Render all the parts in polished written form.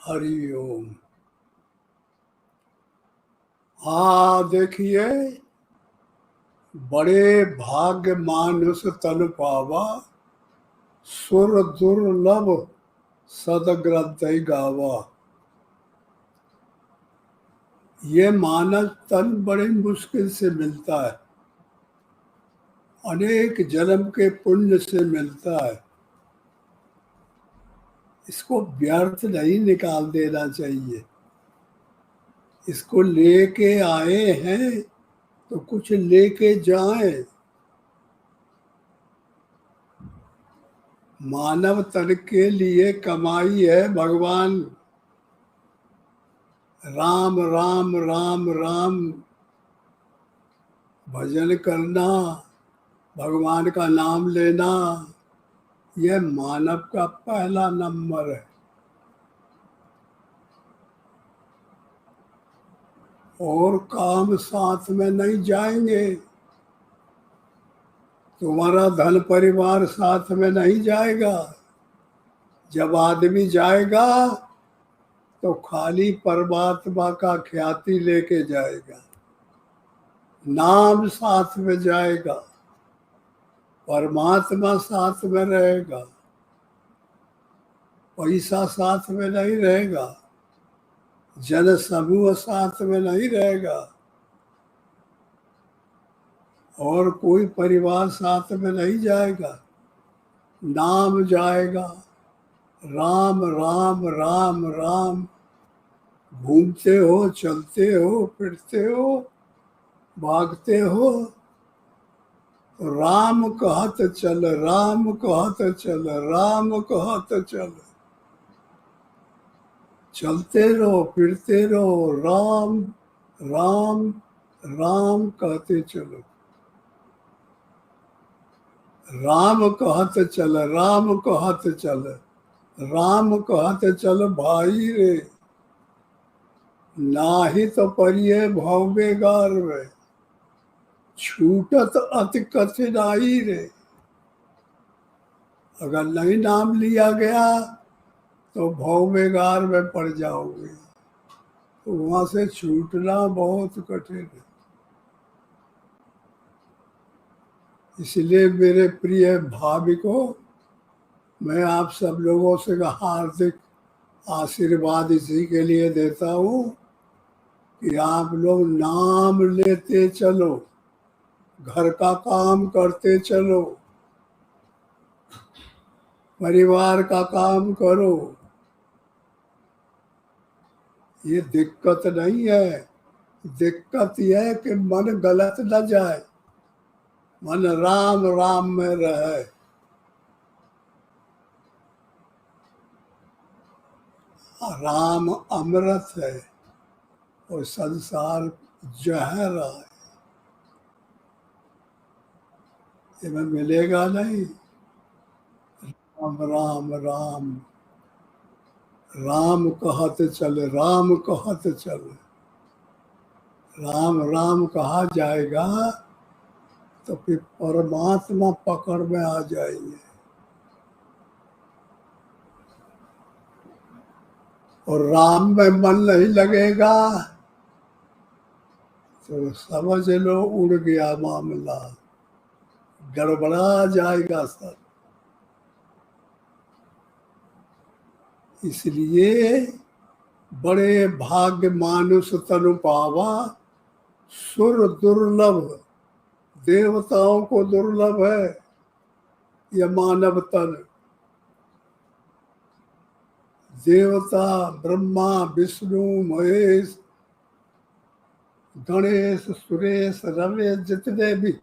हरि ओम। देखिए, बड़े भाग्य मानुष तन पावा, सुर दुर्लभ सदग्रंथ गावा। ये मानव तन बड़ी मुश्किल से मिलता है, अनेक जन्म के पुण्य से मिलता है। इसको व्यर्थ नहीं निकाल देना चाहिए। इसको लेके आए हैं तो कुछ लेके जाएं। मानव तन के लिए कमाई है भगवान राम राम राम राम भजन करना, भगवान का नाम लेना, यह मानव का पहला नंबर है। और काम साथ में नहीं जाएंगे। तुम्हारा धन परिवार साथ में नहीं जाएगा। जब आदमी जाएगा तो खाली परमात्मा का ख्याति लेके जाएगा। नाम साथ में जाएगा, परमात्मा साथ में रहेगा, पैसा साथ में नहीं रहेगा, जन समूह साथ में नहीं रहेगा, और कोई परिवार साथ में नहीं जाएगा। नाम जाएगा। राम राम राम राम। घूमते हो, चलते हो, फिरते हो, भागते हो, राम कहत चल, राम कहत चल, राम कहत चल। चलते रहो, फिरते रहो, राम राम राम कहते चलो। राम कहत चल, राम कहत चल, राम कहत चल भाई रे। नाही तो परिये भव बेगार रे, छूटत अति कठिनाई रे। अगर नहीं नाम लिया गया तो भव बेगार में पड़ जाओगे, तो वहां से छूटना बहुत कठिन है। इसलिए मेरे प्रिय भाविकों, मैं आप सब लोगों से हार्दिक आशीर्वाद इसी के लिए देता हूँ कि आप लोग नाम लेते चलो, घर का काम करते चलो, परिवार का काम करो। ये दिक्कत नहीं है। दिक्कत यह है कि मन गलत न जाए, मन राम राम में रहे। राम अमृत है और संसार जहर है, इन्हें मिलेगा नहीं। राम राम राम राम कहत चल, राम कहत चल। राम राम कहा जाएगा तो फिर परमात्मा पकड़ में आ जाएंगे। और राम में मन नहीं लगेगा तो समझ लो उड़ गया मामला, गड़बड़ा जाएगा सब। इसलिए बड़े भाग्य मानुष तनु पावा, सुर दुर्लभ। देवताओं को दुर्लभ है यह मानव तन। देवता ब्रह्मा विष्णु महेश गणेश सुरेश रमेश जितने भी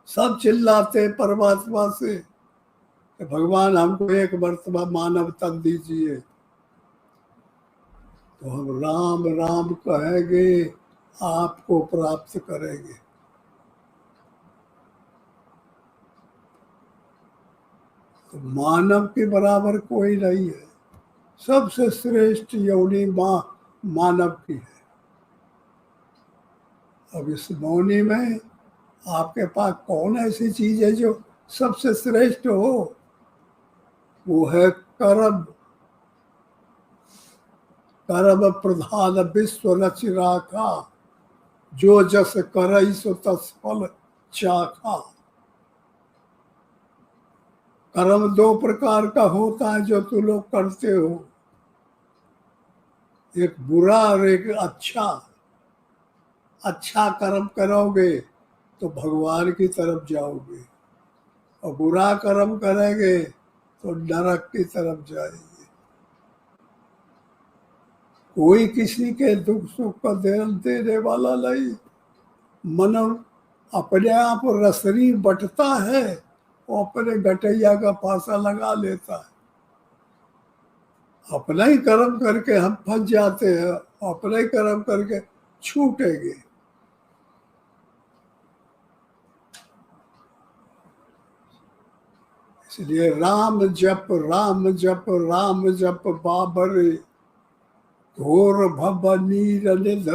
सब चिल्लाते परमात्मा से, भगवान हमको एक मर्तबा मानव तन दीजिए। तो हम राम राम कहेंगे, आपको प्राप्त करेंगे। तो मानव के बराबर कोई नहीं है। सबसे श्रेष्ठ योनि मानव की है। अब इस मौनी में आपके पास कौन ऐसी चीज है जो सबसे श्रेष्ठ हो? वो है कर्म। कर्म प्रधान विश्व रच राखा, जो जस करई सो तस फल चाखा। कर्म दो प्रकार का होता है जो तुम लोग करते हो, एक बुरा और एक अच्छा। अच्छा कर्म करोगे तो भगवान की तरफ जाओगे, और बुरा कर्म करेंगे तो नरक की तरफ जाएंगे। कोई किसी के दुख सुख का ध्यान देने वाला नहीं। मन अपने आप रसरी बटता है, वो अपने गटैया का फांसा लगा लेता है। अपना ही कर्म करके हम फंस जाते हैं, अपना ही कर्म करके छूटेंगे। इसलिए राम जप राम जप राम जप बाबरे, घोर भव नीर निध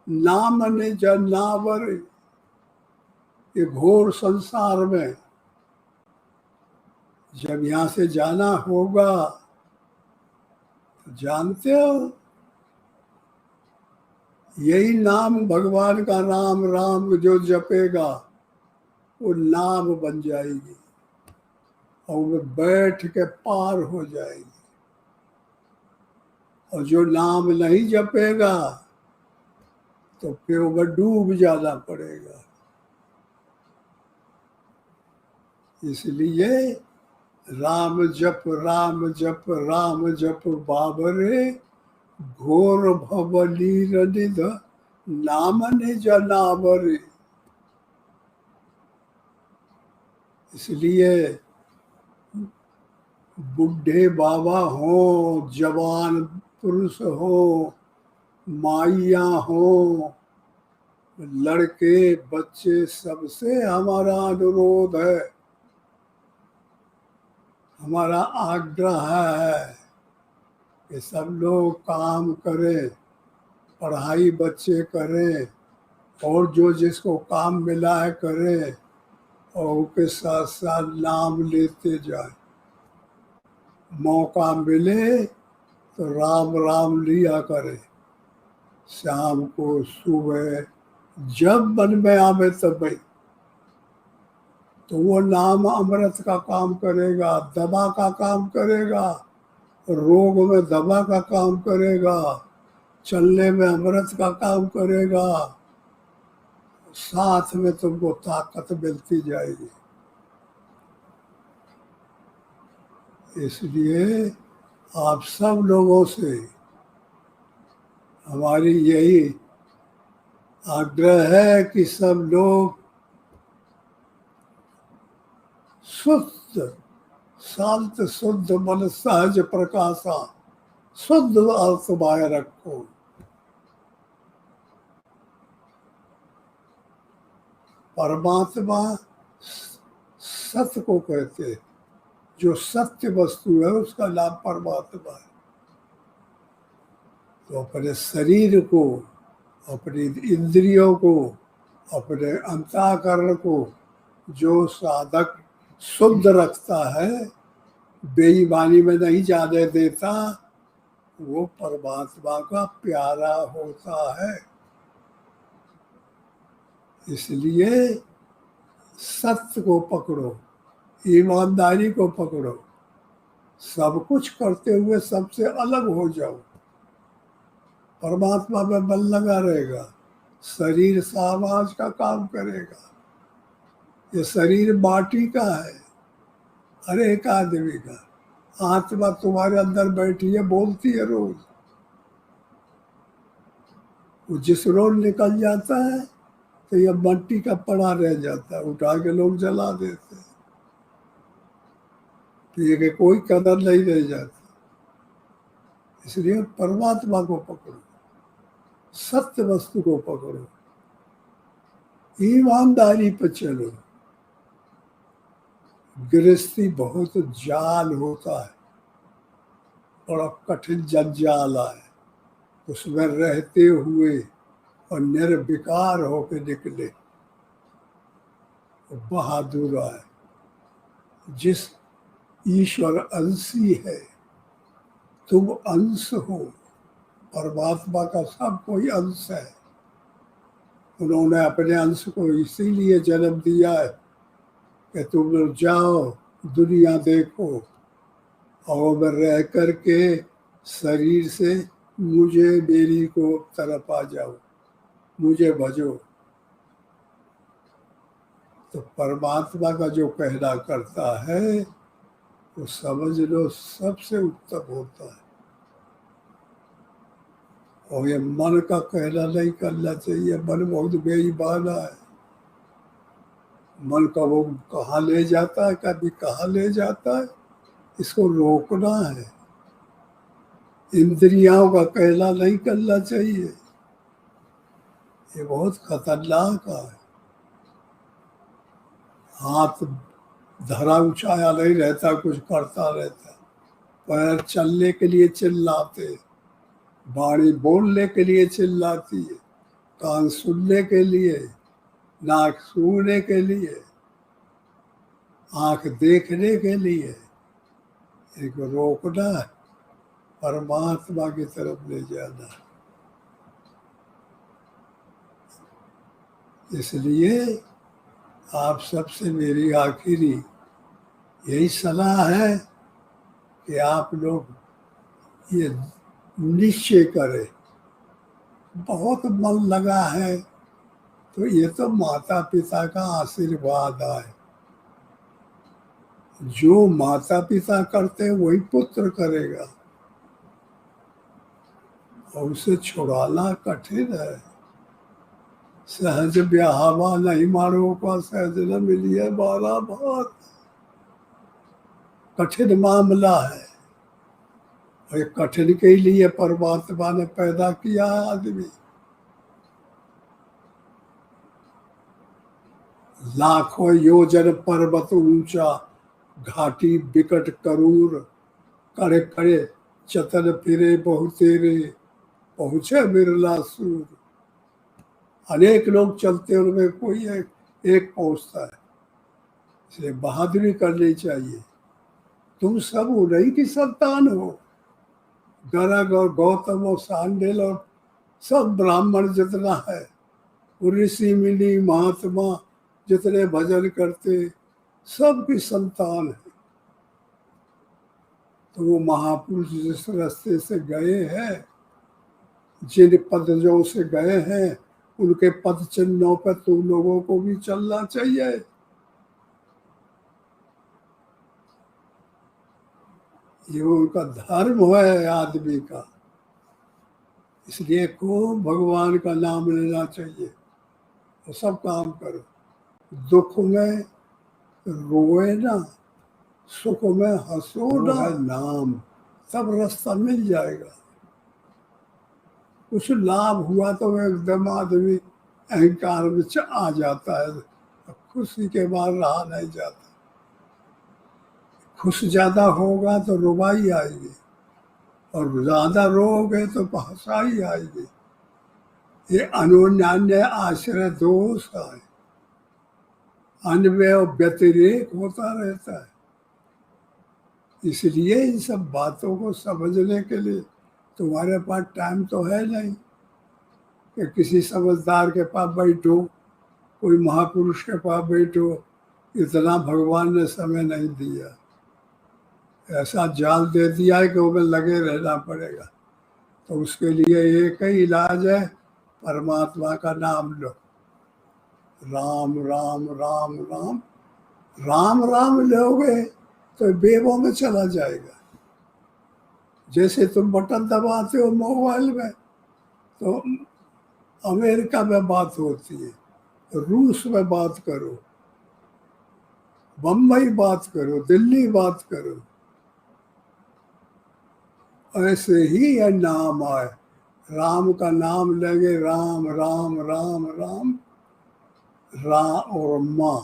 नाम निज नावर। ये घोर संसार में जब यहाँ से जाना होगा तो जानते हो, यही नाम भगवान का नाम राम जो जपेगा वो नाव बन जाएगी और वो बैठ के पार हो जाएगी। और जो नाम नहीं जपेगा तो फिर वो डूब जाना पड़ेगा। इसलिए राम जप राम जप राम जप बाबरे, घोर भव नीर निध नाम निज नावरे। इसलिए बूढ़े बाबा हो, जवान पुरुष हो, माइया हो, लड़के बच्चे, सबसे हमारा अनुरोध है, हमारा आग्रह है कि सब लोग काम करें, पढ़ाई बच्चे करें, और जो जिसको काम मिला है करें, और उसके साथ साथ नाम लेते जाए। मौका मिले तो राम राम लिया करे, शाम को सुबह जब मन में आवे तब भाई। तो वो नाम अमृत का काम करेगा, दवा का काम करेगा, रोग में दवा का काम करेगा, चलने में अमृत का काम करेगा, साथ में तुमको ताकत मिलती जाएगी। इसलिए आप सब लोगों से हमारी यही आग्रह है कि सब लोग शुद्ध शांत शुद्ध मन सहज प्रकाशा शुद्ध आत्माएं रखो। परमात्मा सत्य को कहते हैं, जो सत्य वस्तु है उसका नाम परमात्मा है। तो अपने शरीर को, अपनी इंद्रियों को, अपने अंतःकरण को जो साधक शुद्ध रखता है, बेईमानी में नहीं जाने देता, वो परमात्मा का प्यारा होता है। इसलिए सत्य को पकड़ो, ईमानदारी को पकड़ो, सब कुछ करते हुए सबसे अलग हो जाओ, परमात्मा में मन लगा रहेगा। शरीर समाज का काम करेगा। ये शरीर माटी का है, हर एक आदमी का। आत्मा तुम्हारे अंदर बैठी है, बोलती है रोज। वो जिस रोज निकल जाता है तो ये मट्टी का पड़ा रह जाता है, उठा के लोग जला देते हैं, ये कि कोई कदर नहीं रह जाती। इसलिए परमात्मा को पकड़ो, सत्य वस्तु को पकड़ो, ईमानदारी पर चलो। गृहस्थी बहुत जाल होता है, बड़ा कठिन जंजाल है, उसमें रहते हुए और निर्विकार होकर निकले बहादुर है। जिस ईश्वर अंशी है, तुम अंश हो, परमात्मा का सब कोई अंश है। उन्होंने अपने अंश को इसीलिए जन्म दिया है कि तुम लोग जाओ, दुनिया देखो और मैं रह करके शरीर से मुझे, मेरी को तरफ आ जाओ, मुझे भजो। तो परमात्मा का जो कहना करता है वो समझ लो सबसे उत्तम होता है। और ये मन का कहना नहीं करना चाहिए। मन बहुत बेईमाना है। मन का वो कहाँ ले जाता है, कभी कहाँ ले जाता है, इसको रोकना है। इंद्रियों का कहना नहीं करना चाहिए, ये बहुत खतरनाक है। हाथ धरा उछाया नहीं रहता, कुछ करता रहता। पैर चलने के लिए चिल्लाते, वाणी बोलने के लिए चिल्लाती है, कान सुनने के लिए, नाक सूंघने के लिए, आंख देखने के लिए। इनको रोकना है, परमात्मा की तरफ ले जाना। इसलिए आप सबसे मेरी आखिरी यही सलाह है कि आप लोग ये निश्चय करें। बहुत मन लगा है तो ये तो माता पिता का आशीर्वाद है। जो माता पिता करते वही पुत्र करेगा, और उसे छुड़ाना कठिन है। सहज ब्याहवा नहीं मारो का सहज न मिलिए बाला भात। कठिन मामला है, और ये कठिन के लिए परमात्मा ने पैदा किया है आदमी। लाखों योजन पर्वत ऊंचा, घाटी बिकट करूर, करे करे चतन फिरे बहुतेरे, पहुंचे बिरला सूर। अनेक लोग चलते उनमें कोई एक पहुंचता है। इसलिए बहादुरी करनी चाहिए। तुम सब उन्हीं की संतान हो। गर्ग और गौतम और सांडेल और सब ब्राह्मण जितना है, ऋषि मुनि महात्मा जितने भजन करते, सबकी संतान है। तो वो महापुरुष जिस रास्ते से गए हैं, जिन पदजों से गए हैं, उनके पद चिन्हों पर तुम लोगों को भी चलना चाहिए। ये उनका धर्म है आदमी का। इसलिए खूब भगवान का नाम लेना चाहिए और सब काम करो। दुख में रोए ना, सुख में हंसो ना, नाम सब रास्ता मिल जाएगा। कुछ लाभ हुआ तो एकदम आदमी अहंकार में आ जाता है, खुशी के बाद रहा नहीं जाता। खुश ज्यादा होगा तो रुबाई आएगी, और ज्यादा रोगे तो हंसाई आएगी। ये अनुन्यान्य आश्रय दोष है, अन्वय और व्यतिरेक होता रहता है। इसलिए इन सब बातों को समझने के लिए तुम्हारे पास टाइम तो है नहीं कि किसी समझदार के पास बैठो, कोई महापुरुष के पास बैठो। इतना भगवान ने समय नहीं दिया। ऐसा जाल दे दिया है कि उसमें लगे रहना पड़ेगा। तो उसके लिए एक ही इलाज है, परमात्मा का नाम लो। राम राम राम राम राम राम लोगे तो वेबों में चला जाएगा। जैसे तुम बटन दबाते हो मोबाइल में तो अमेरिका में बात होती है, रूस में बात करो, बम्बई बात करो, दिल्ली बात करो। ऐसे ही यह नाम आए, राम का नाम लेंगे, राम राम राम राम। रा और माँ,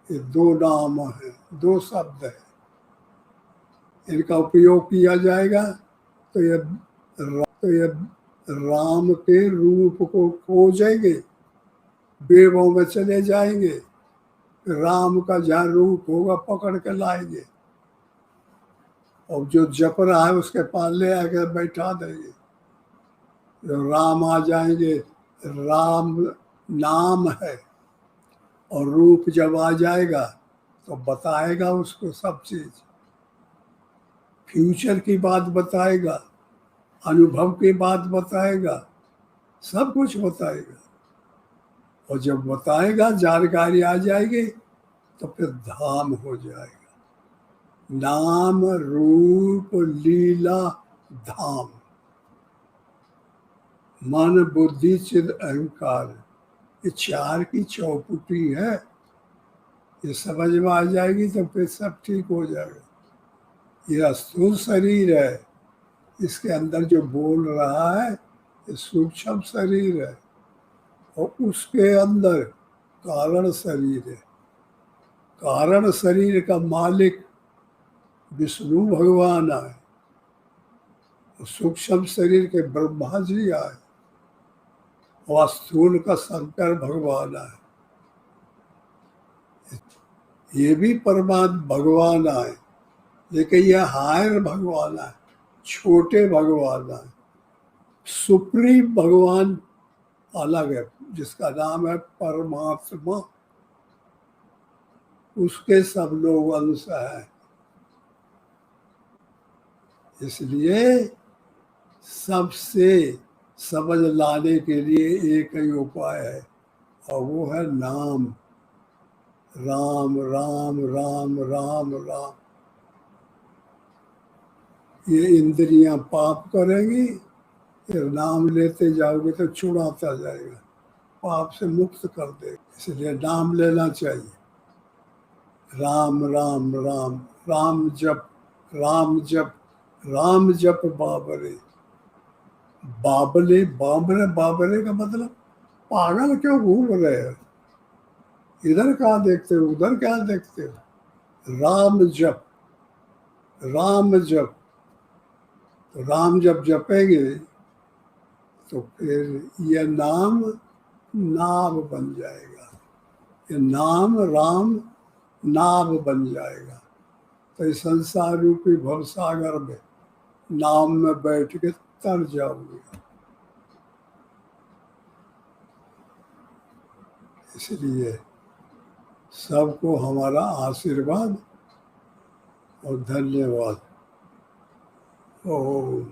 ये दो नाम है, दो शब्द है। इनका उपयोग किया जाएगा तो ये राम के रूप को खोजेंगे, वेदों में चले जाएंगे, राम का जहाँ रूप होगा पकड़ के लाएंगे, और जो जप रहा है उसके पास ले आकर बैठा देंगे। जो राम आ जाएंगे, राम नाम है, और रूप जब आ जाएगा तो बताएगा उसको सब चीज, फ्यूचर की बात बताएगा, अनुभव की बात बताएगा, सब कुछ बताएगा। और जब बताएगा, जानकारी आ जाएगी, तो फिर धाम हो जाएगा। नाम रूप लीला धाम। मन बुद्धि चिद अहंकार, ये चार की चौपुटी है। ये समझ में आ जाएगी तो फिर सब ठीक हो जाएगा। ये स्थूल शरीर है, इसके अंदर जो बोल रहा है ये सूक्ष्म शरीर है, और उसके अंदर कारण शरीर है। कारण शरीर का मालिक विष्णु भगवान है, सूक्ष्म शरीर के ब्रह्मा जी आए, और स्थूल का शंकर भगवान है। ये भी परमात्मा भगवान आए, लेकिन ये हायर भगवान है, छोटे भगवान है। सुप्रीम भगवान अलग है, जिसका नाम है परमात्मा, उसके सब लोग अंश हैं। इसलिए सबसे समझ लाने के लिए एक ही उपाय है, और वो है नाम। राम राम राम राम राम। ये इंद्रियां पाप करेंगी, फिर नाम लेते जाओगे तो छुड़ाता जाएगा, पाप से मुक्त कर देगा। इसलिए नाम लेना चाहिए। राम राम राम, राम जप, राम जप, राम जप बाबरे। बाबले, बाबरे, बाबरे का मतलब पागल क्यों घूम रहे हो, इधर क्या देखते हो, उधर क्या देखते हो। राम जप, राम जप। तो राम जब जपेंगे तो फिर यह नाम नाभ बन जाएगा। ये नाम राम नाभ बन जाएगा। तो इस संसार रूपी भवसागर में नाम में बैठ के तर जाओगे। इसलिए सबको हमारा आशीर्वाद और धन्यवाद। ओम।